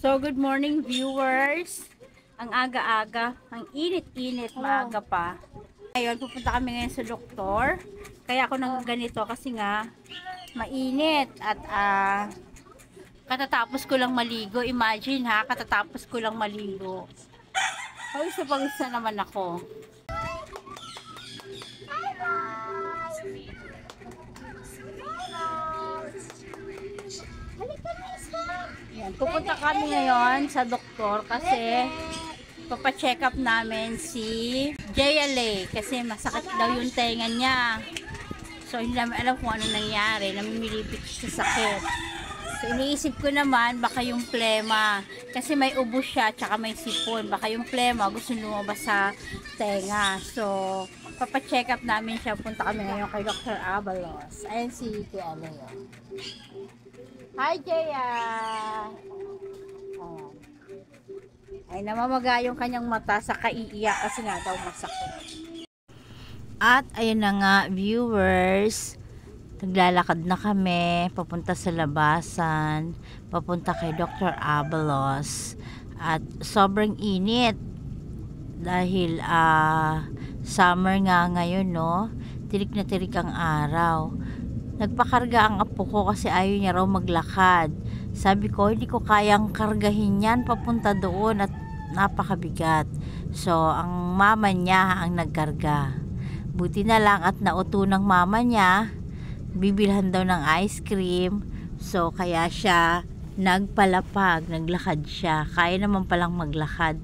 So, good morning viewers. Ang aga-aga, ang init-init, maaga pa. Ngayon, pupunta kami ngayon sa doktor. Kaya ako nang ganito kasi nga mainit at katatapos ko lang maligo. Imagine ha, katatapos ko lang maligo. Pawis na pawis na naman ako. Yan, pupunta kami ngayon sa doktor kasi papacheck up namin si JLA kasi masakit daw yung tenga niya. So hindi namin alam kung ano nangyari, namimilipit siya sa sakit. So iniisip ko naman baka yung plema kasi may ubo siya tsaka may sipon, baka yung plema gusto lumabas sa tenga. So papacheck up namin siya, punta kami ngayon kay Dr. Abalos. Ayan si JLA. Hi, Jaya! Ayan. Ay, namamaga yung kanyang mata sa kaiiyak kasi nga daw masakit. At ayun na nga, viewers, naglalakad na kami, papunta sa labasan, papunta kay Dr. Abalos. At sobrang init dahil summer nga ngayon, no? Tirik na tirik ang araw. Nagpakarga ang apo ko kasi ayaw niya raw maglakad. Sabi ko, hindi ko kayang kargahin yan papunta doon at napakabigat. So, ang mama niya ang nagkarga. Buti na lang at nauto ng mama niya, bibilhan daw ng ice cream. So, kaya siya nagpalapag, naglakad siya. Kaya naman palang maglakad.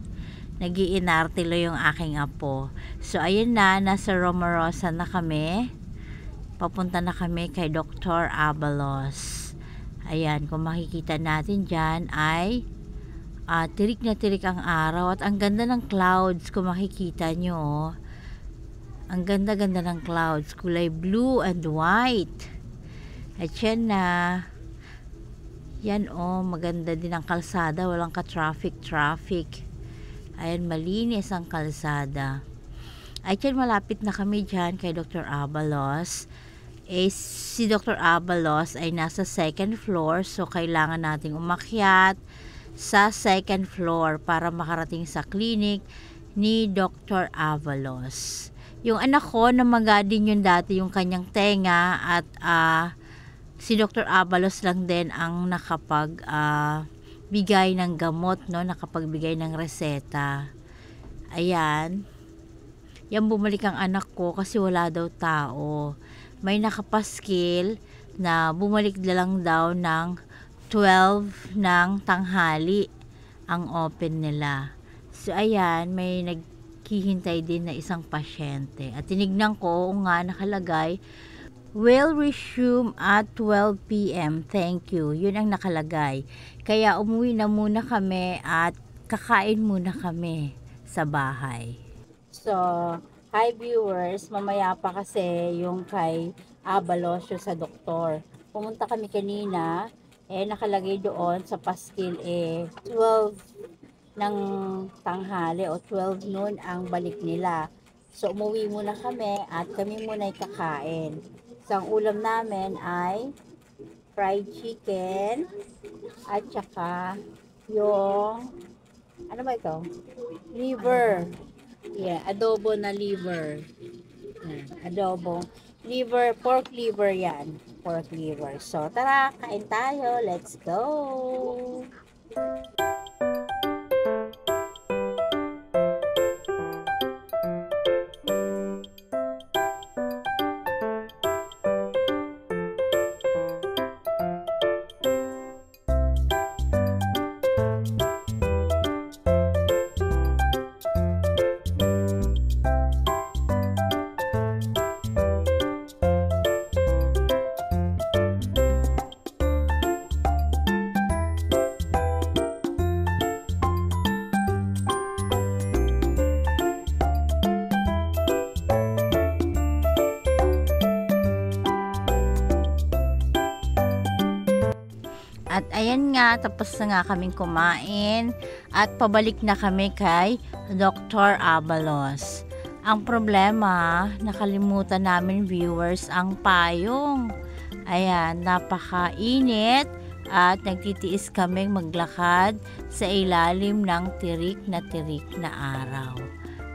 Nag-iinartilo yung aking apo. So, ayun na, nasa Romarosa na kami. Papunta na kami kay Dr. Abalos. Ayan, kung makikita natin dyan ay tirik na tirik ang araw at ang ganda ng clouds kung makikita nyo. Ang ganda-ganda ng clouds, kulay blue and white. At yan na. Yan maganda din ang kalsada, walang ka-traffic. Ayan, malinis ang kalsada. At yan, malapit na kami dyan kay Dr. Abalos. Si Dr. Abalos ay nasa second floor, so kailangan nating umakyat sa second floor para makarating sa clinic ni Dr. Abalos. Yung anak ko, namaga din yun dati yung kanyang tenga at si Dr. Abalos lang din ang bigay ng gamot, no? Nakapagbigay ng reseta. Ayan. Yan, bumalik ang anak ko kasi wala daw tao. May nakapaskil na bumalik na lang daw ng 12 ng tanghali ang open nila. So ayan, may naghihintay din na isang pasyente. At tinignan ko nga nakalagay, will resume at 12 p.m. Thank you. Yun ang nakalagay. Kaya umuwi na muna kami at kakain muna kami sa bahay. So, hi viewers, mamaya pa kasi yung kay Abalos sa doktor. Pumunta kami kanina, nakalagay doon sa paskil 12 ng tanghali o 12 noon ang balik nila. So umuwi muna kami at kami muna ay kakain. So ang ulam namin ay fried chicken at saka yung ano ba ito? Liver. Yeah, adobo na liver. Adobo. Liver, pork liver yan. Pork liver. So, tara, kain tayo. Let's go! At ayan nga, tapos na nga kaming kumain at pabalik na kami kay Dr. Abalos. Ang problema, nakalimutan namin viewers ang payong. Ayan, napakainit at nagtitiis kaming maglakad sa ilalim ng tirik na araw.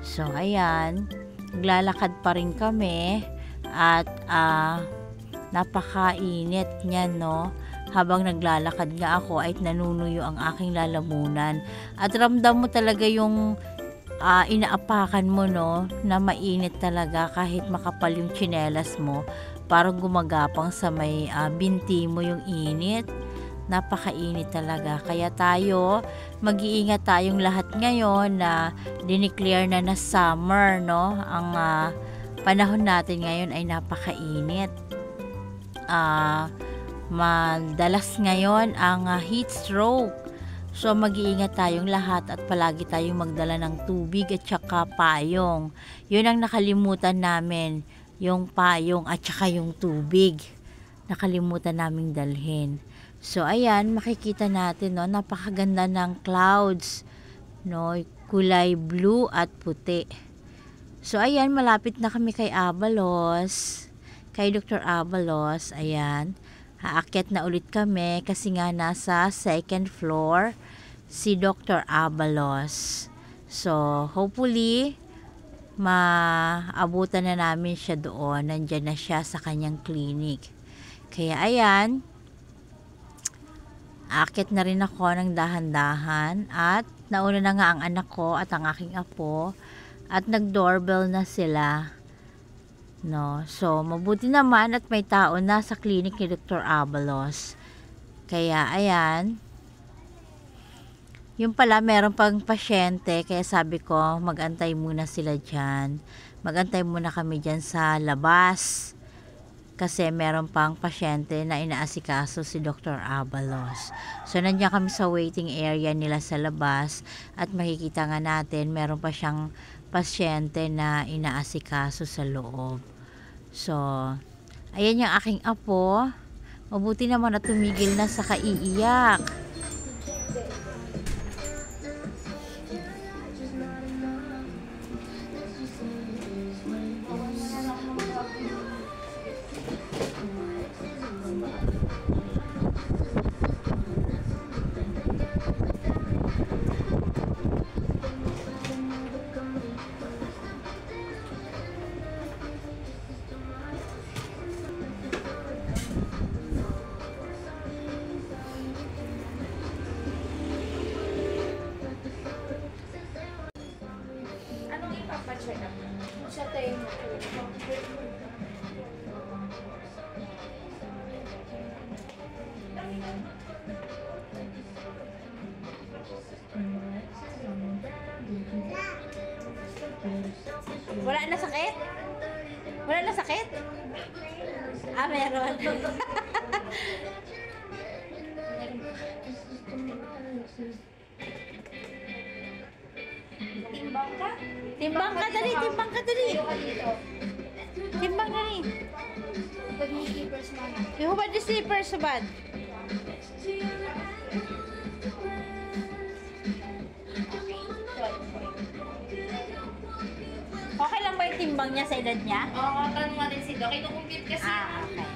So ayan, naglalakad pa rin kami at napakainit niyan, no? Habang naglalakad nga ako ay nanunuyo ang aking lalamunan. At ramdam mo talaga yung inaapakan mo, no? Na mainit talaga kahit makapal yung tsinelas mo. Parang gumagapang sa may binti mo yung init. Napakainit talaga. Kaya tayo, mag-iingat tayong lahat ngayon na dineclare na summer, no? Ang panahon natin ngayon ay napakainit. Madalas ngayon ang heat stroke. So mag-iingat tayong lahat at palagi tayong magdala ng tubig at saka payong. Yun ang nakalimutan namin, yung payong at saka yung tubig. Nakalimutan naming dalhin. So ayan, makikita natin, no, napakaganda ng clouds, no, kulay blue at puti. So ayan, malapit na kami kay Abalos. Kay Dr. Abalos, ayan. Aakyat na ulit kami kasi nga nasa second floor si Dr. Abalos. So, hopefully, maabutan na namin siya doon. Nandyan na siya sa kanyang clinic. Kaya ayan, aakyat na rin ako ng dahan-dahan at nauna na nga ang anak ko at ang aking apo at nag-doorbell na sila. No, so mabuti naman at may tao na sa clinic ni Dr. Abalos. Kaya ayan, yung pala meron pang pasyente, kaya sabi ko magantay muna sila dyan. Magantay muna kami dyan sa labas kasi meron pang pasyente na inaasikaso si Dr. Abalos. So nandiyan kami sa waiting area nila sa labas at makikita nga natin meron pa siyang pasyente na inaasikaso sa loob. So, ayan yung aking apo. Mabuti naman na tumigil na sa kaiiyak. Wala na sakit? Wala na sakit? Meron. Timbang ka? Timbang ka dali, timbang ka dali. Timbang dali. Pag may keepers mo na. Ihubad yung slippers, subad. Okay lang ba yung timbang niya sa edad niya? Oo, tanong natin si Doc. Ito-compute kasi. Okay.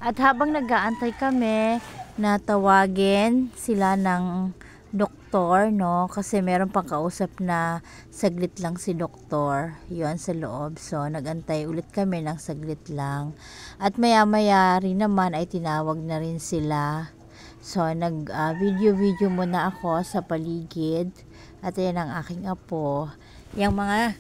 At habang nag-aantay kami na tawagin sila ng doktor, no? Kasi meron pang kausap na saglit lang si doktor. Yun sa loob. So, nag-antay ulit kami ng saglit lang. At maya-maya rin naman ay tinawag na rin sila. So, nag-video-video muna ako sa paligid. At ayan ang aking apo. Yung mga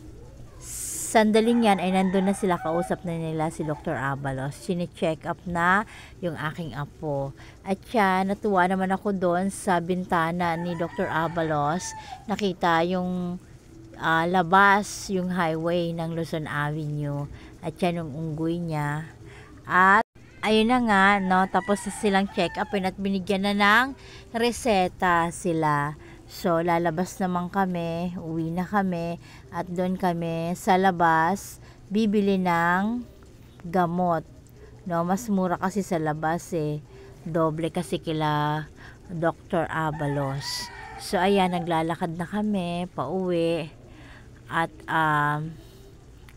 sandaling yan ay nandun na sila, kausap na nila si Dr. Abalos. Sine-check up na yung aking apo. At siya, natuwa naman ako doon sa bintana ni Dr. Abalos. Nakita yung labas, yung highway ng Luzon Avenue. At yan yung unggoy niya. At ayun na nga, no, tapos na silang check up at binigyan na ng reseta sila. So, lalabas naman kami, uwi na kami, at doon kami sa labas, bibili ng gamot. No, mas mura kasi sa labas eh. Doble kasi kila Dr. Abalos. So, ayan, naglalakad na kami, pauwi. At,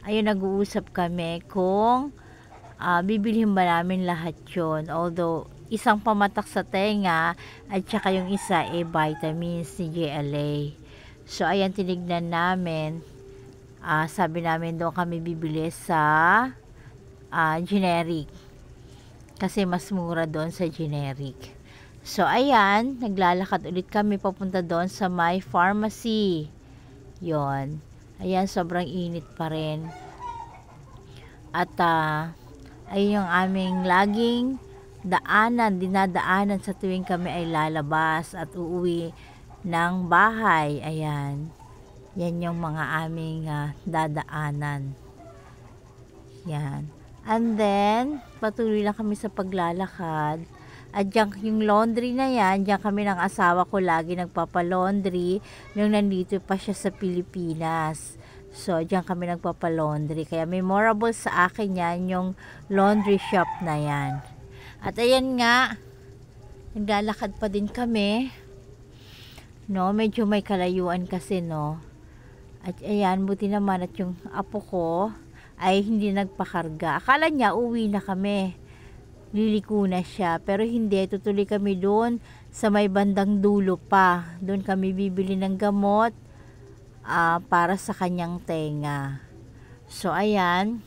ayun, nag-uusap kami kung bibilhin ba namin lahat yun. Although, isang pamatak sa tenga at saka yung isa vitamins ni JLA. So ayan, tinignan namin. Sabi namin doon kami bibili sa generic. Kasi mas mura doon sa generic. So ayan, naglalakad ulit kami papunta doon sa my pharmacy. Yon. Ayan, sobrang init pa rin. At ayun yung aming laging dinadaanan sa tuwing kami ay lalabas at uuwi ng bahay. Ayan. Yan yung mga aming dadaanan. Yan. And then, patuloy lang kami sa paglalakad. At dyan, yung laundry na yan, dyan kami ng asawa ko lagi nagpapalaundry nung nandito pa siya sa Pilipinas. So, dyan kami nagpapalaundry. Kaya memorable sa akin yan, yung laundry shop na yan. At ayan nga, naglalakad pa din kami. No, medyo may kalayuan kasi, no. At ayan, buti naman at yung apo ko ay hindi nagpakarga. Akala niya uwi na kami. Liliko na siya. Pero hindi, tutuloy kami doon sa may bandang dulo pa. Doon kami bibili ng gamot para sa kanyang tenga. So ayan.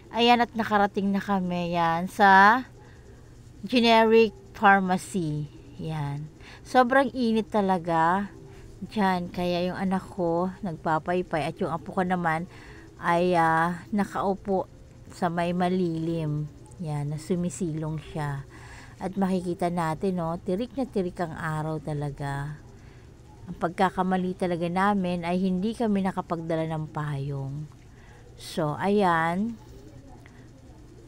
Ayan, at nakarating na kami yan sa generic pharmacy. Yan. Sobrang init talaga dyan. Kaya yung anak ko nagpapaypay at yung apo ko naman ay nakaupo sa may malilim. Yan, na sumisilong siya. At makikita natin, no, tirik na tirik ang araw talaga. Ang pagkakamali talaga namin ay hindi kami nakapagdala ng payong. So, ayan.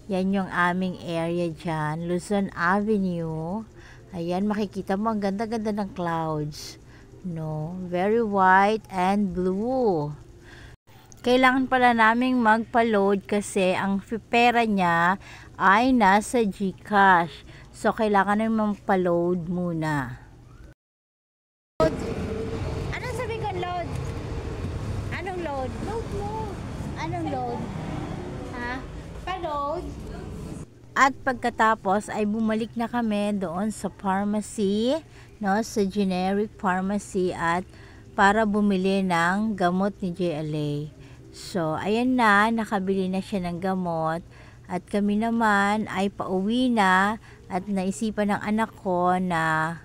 Yan yung aming area dyan. Luzon Avenue. Ayan, makikita mo ang ganda-ganda ng clouds. No, very white and blue. Kailangan pala naming magpa-load kasi ang pera niya ay nasa GCash. So, kailangan namin magpa-load muna. Anong sabi ko load? Anong load? Load. Anong load? Ha? Pa-load? At pagkatapos ay bumalik na kami doon sa pharmacy, no, sa generic pharmacy at para bumili ng gamot ni JLA. So, ayan na, nakabili na siya ng gamot at kami naman ay pauwi na at naisipan ng anak ko na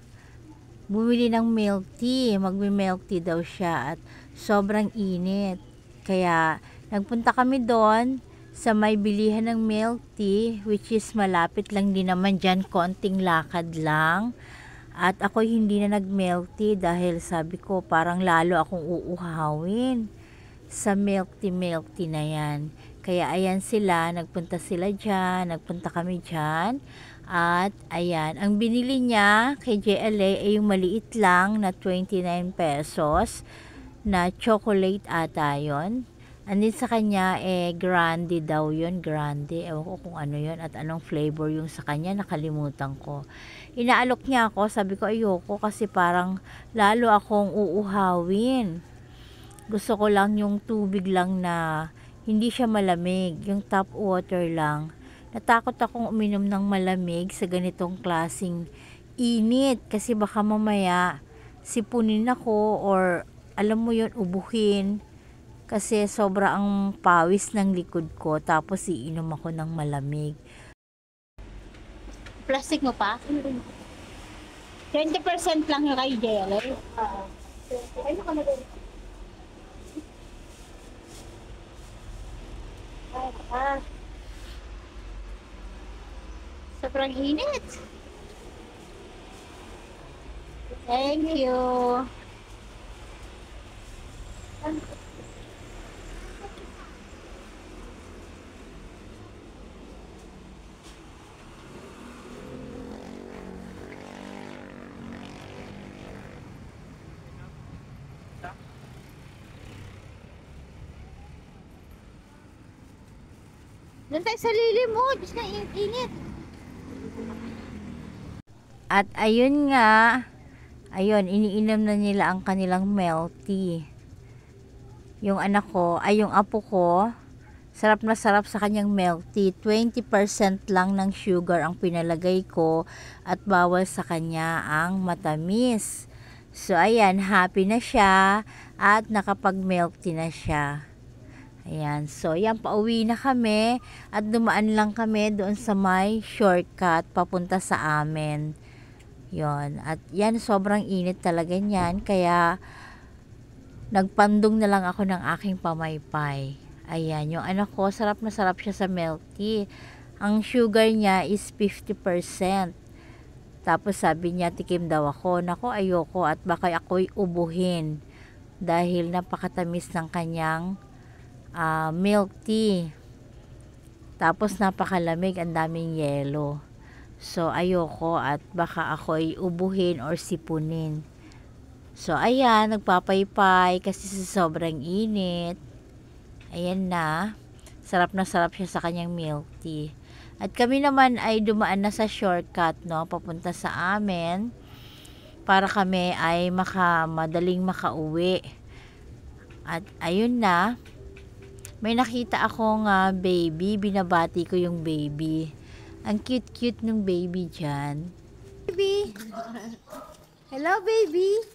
bumili ng milk tea. Magmi-milk tea daw siya at sobrang init. Kaya nagpunta kami doon sa may bilihan ng milk tea, which is malapit lang din naman dyan, konting lakad lang. At ako hindi na nag-milk tea dahil sabi ko parang lalo akong uuhawin sa milk tea na yan. Kaya ayan sila, nagpunta sila dyan, nagpunta kami dyan. At ayan, ang binili niya kay JLA ay yung maliit lang na 29 pesos na chocolate ata yun. Andin sa kanya grande daw yun, grande. Ewan ko kung ano yun at anong flavor yung sa kanya, nakalimutan ko. Inaalok niya ako, sabi ko ayoko kasi parang lalo akong uuhawin. Gusto ko lang yung tubig lang na hindi siya malamig, yung tap water lang. Natakot akong uminom ng malamig sa ganitong klaseng init kasi baka mamaya sipunin ako or alam mo yun, ubuhin. Kasi sobra ang pawis ng likod ko tapos iinom ako ng malamig. Plastic mo pa? 20% lang yung kay JLA. Ay, nakalagay. Sobrang init. Thank you. Doon tayo sa lilim mo. Diyos na init. At ayun nga. Ayun, iniinom na nila ang kanilang milk tea. Yung anak ko, ay yung apo ko, Sarap na sarap sa kanyang milk tea. 20% lang ng sugar ang pinalagay ko at bawal sa kanya ang matamis. So, ayan, happy na siya at nakapag-milk tea na siya. Ayan, so yan, pauwi na kami at dumaan lang kami doon sa may shortcut papunta sa amin. Yon, at yan, sobrang init talaga niyan, kaya nagpandong na lang ako ng aking pamaypay. Ayan, yung anak ko, sarap na sarap siya sa milk tea. Ang sugar niya is 50%. Tapos sabi niya, tikim daw ako. Nako, ayoko at baka ako'y ubuhin dahil napakatamis ng kanyang milk tea. Tapos napakalamig, ang daming yelo. So, ayoko at baka ako'y ubuhin or sipunin. So, ayan, nagpapaypay kasi sa sobrang init. Ayan na. Sarap na sarap siya sa kanyang milk tea. At kami naman ay dumaan na sa shortcut, no, papunta sa amin para kami ay madaling makauwi. At ayun na, may nakita akong baby, binabati ko yung baby. Ang cute-cute ng baby dyan. Baby! Hello, baby!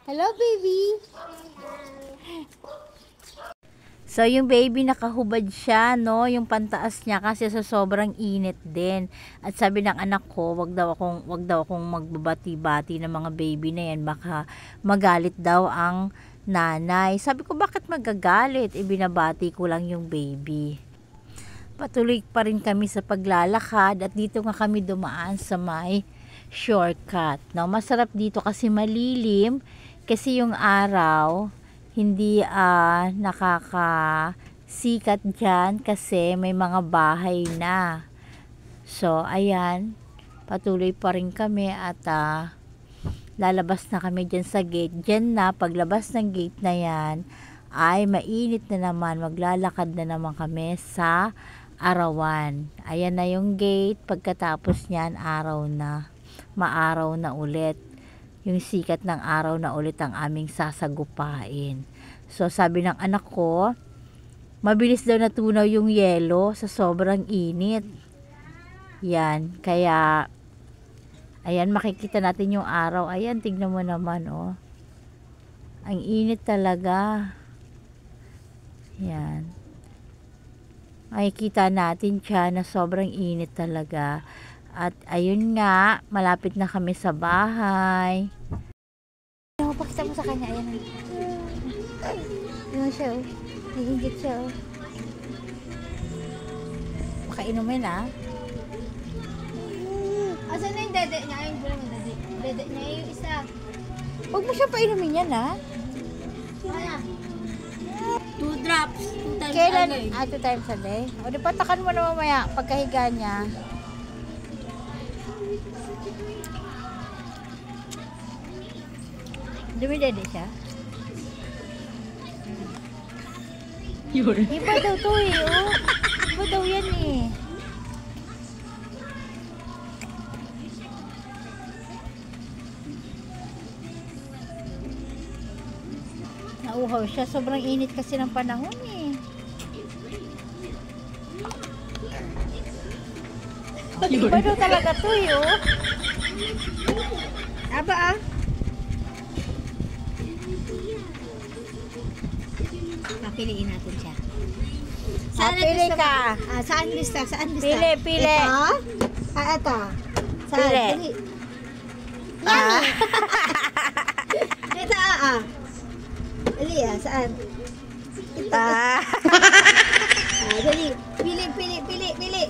Hello, baby! So, yung baby nakahubad siya, no? Yung pantaas niya kasi sa sobrang init din. At sabi ng anak ko, wag daw akong magbabati-bati ng mga baby na yan. Baka magalit daw ang nanay. Sabi ko, bakit magagalit? Ibinabati ko lang yung baby. Patuloy pa rin kami sa paglalakad at dito nga kami dumaan sa may shortcut. No? Masarap dito kasi malilim kasi yung araw hindi nakakasikat dyan kasi may mga bahay na. So, ayan, patuloy pa rin kami at lalabas na kami dyan sa gate. Dyan na, paglabas ng gate na yan, ay mainit na naman. Maglalakad na naman kami sa arawan. Ayan na yung gate. Pagkatapos niyan, araw na. Maaraw na ulit. Yung sikat ng araw na ulit ang aming sasagupain. So, sabi ng anak ko, mabilis daw natunaw yung yelo sa sobrang init. Yan. Kaya, ayan, makikita natin yung araw. Ayan, tignan mo naman, oh. Ang init talaga. Yan. Makikita natin siya na sobrang init talaga. At ayun nga, malapit na kami sa bahay. Pakita mo sa kanya, ayan. Ayan siya, oh. Hihigit siya, oh. Makainumin, ah. Asan na yung dede niya? Yung bulang dede. Dede niya yung isa. Huwag mo siya painumin yan, ah. Ano? 2 drops, 2 times Kailan? a day. 2 times a day. O, di patakan mo na mamaya pagkahiga niya. Dumidede siya? Yun. Iba daw to eh, oh. Iba daw yan eh. Nauhaw siya. Sobrang init kasi ng panahon eh. Iba daw talaga to eh, oh. Aba ah. Papiliin natin siya. Pili ka. Saan lista? Saan lista? Pili, pili. Ito? Ito. Saan? Pili. Dali. Yummy! Ito, Dali, saan? Ito. Dali. Pili.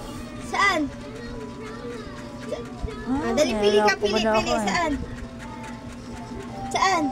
Saan? Dali, pili ka. Pili. Saan? Saan?